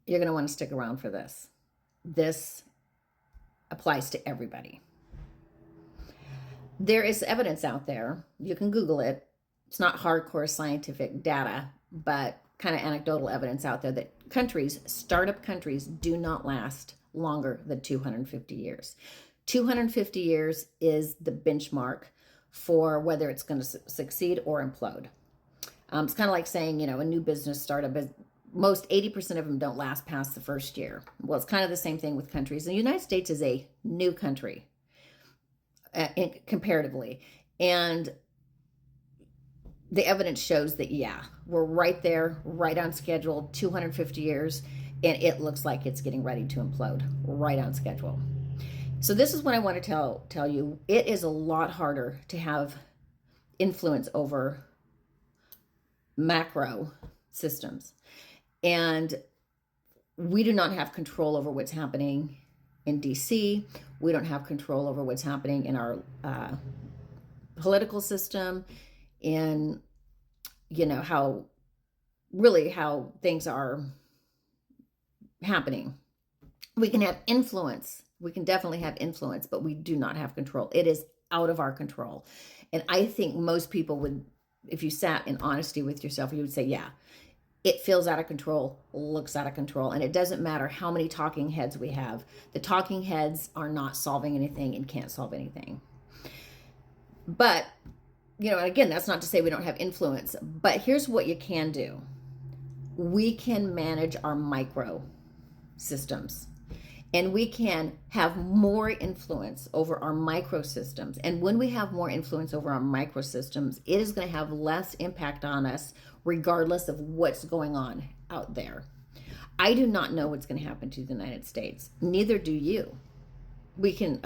you're going to want to stick around for this. This applies to everybody. There is evidence out there. You can Google it. It's not hardcore scientific data, but kind of anecdotal evidence out there that startup countries, do not last longer than 250 years. 250 years is the benchmark for whether it's going to succeed or implode. It's kind of like saying, a new business startup, most 80% of them don't last past the first year. Well, it's kind of the same thing with countries. The United States is a new country comparatively. And the evidence shows that, yeah, we're right there, right on schedule, 250 years, and it looks like it's getting ready to implode, right on schedule. So this is what I want to tell you. It is a lot harder to have influence over macro systems. And we do not have control over what's happening in DC. We don't have control over what's happening in our political system, in how things are happening. We can have influence. We can definitely have influence, but we do not have control. It is out of our control. And I think most people would, if you sat in honesty with yourself, you would say, yeah, it feels out of control, looks out of control. And it doesn't matter how many talking heads we have. The talking heads are not solving anything and can't solve anything. But, again, that's not to say we don't have influence. But here's what you can do. We can manage our micro systems. And we can have more influence over our microsystems. And when we have more influence over our microsystems, it is going to have less impact on us, regardless of what's going on out there. I do not know what's going to happen to the United States. Neither do you. We can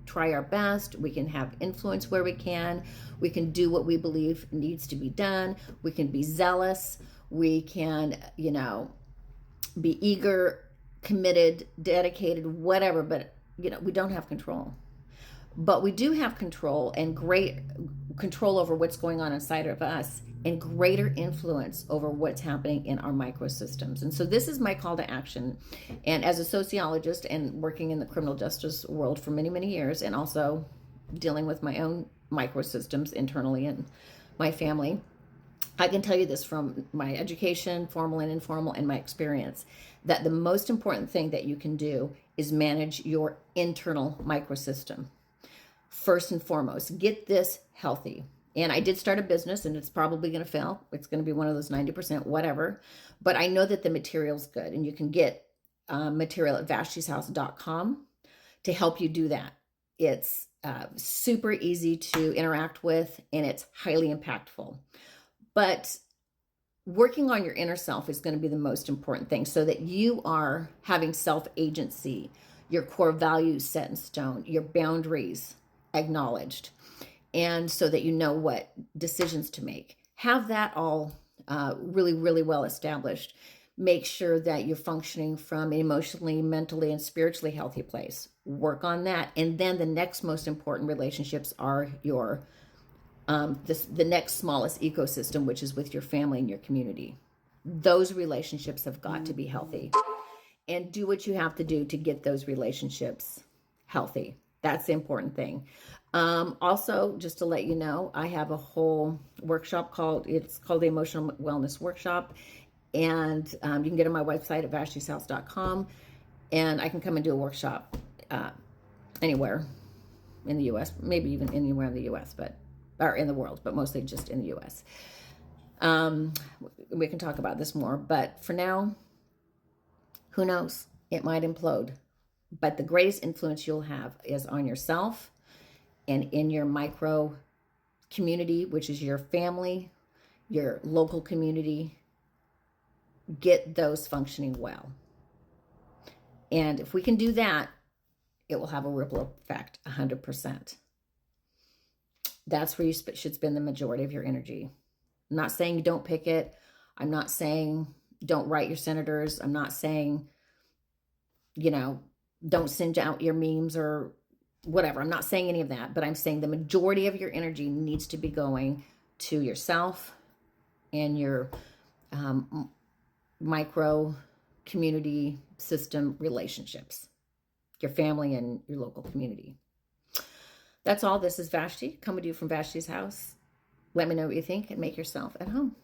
try our best. We can have influence where we can. We can do what we believe needs to be done. We can be zealous. We can, be eager, committed, dedicated, whatever, but we don't have control. But we do have control, and great control over what's going on inside of us, and greater influence over what's happening in our microsystems. And so this is my call to action. And as a sociologist and working in the criminal justice world for many, many years, and also dealing with my own microsystems internally in my family, I can tell you this from my education, formal and informal, and my experience, that the most important thing that you can do is manage your internal microsystem. First and foremost, get this healthy. And I did start a business, and it's probably going to fail. It's going to be one of those 90%, whatever. But I know that the material's good, and you can get material at Vashti'sHouse.com to help you do that. It's super easy to interact with, and it's highly impactful. But working on your inner self is going to be the most important thing, so that you are having self-agency, your core values set in stone, your boundaries acknowledged, and so that you know what decisions to make. Have that all really, really well established. Make sure that you're functioning from an emotionally, mentally, and spiritually healthy place. Work on that. And then the next most important relationships are your the next smallest ecosystem, which is with your family and your community. Those relationships have got to be healthy, and do what you have to do to get those relationships healthy. That's the important thing. Also, just to let you know, I have a whole workshop called the Emotional Wellness Workshop, and you can get on my website at Vashti'sHouse.com, and I can come and do a workshop anywhere in the U.S., maybe even anywhere in the U.S., or in the world, but mostly just in the U.S. We can talk about this more, but for now, who knows? It might implode. But the greatest influence you'll have is on yourself and in your micro community, which is your family, your local community. Get those functioning well. And if we can do that, it will have a ripple effect, 100%. That's where you should spend the majority of your energy. I'm not saying don't pick it. I'm not saying don't write your senators. I'm not saying, don't send out your memes or whatever. I'm not saying any of that, but I'm saying the majority of your energy needs to be going to yourself and your micro community system relationships, your family and your local community. That's all. This is Vashti coming to you from Vashti's house. Let me know what you think and make yourself at home.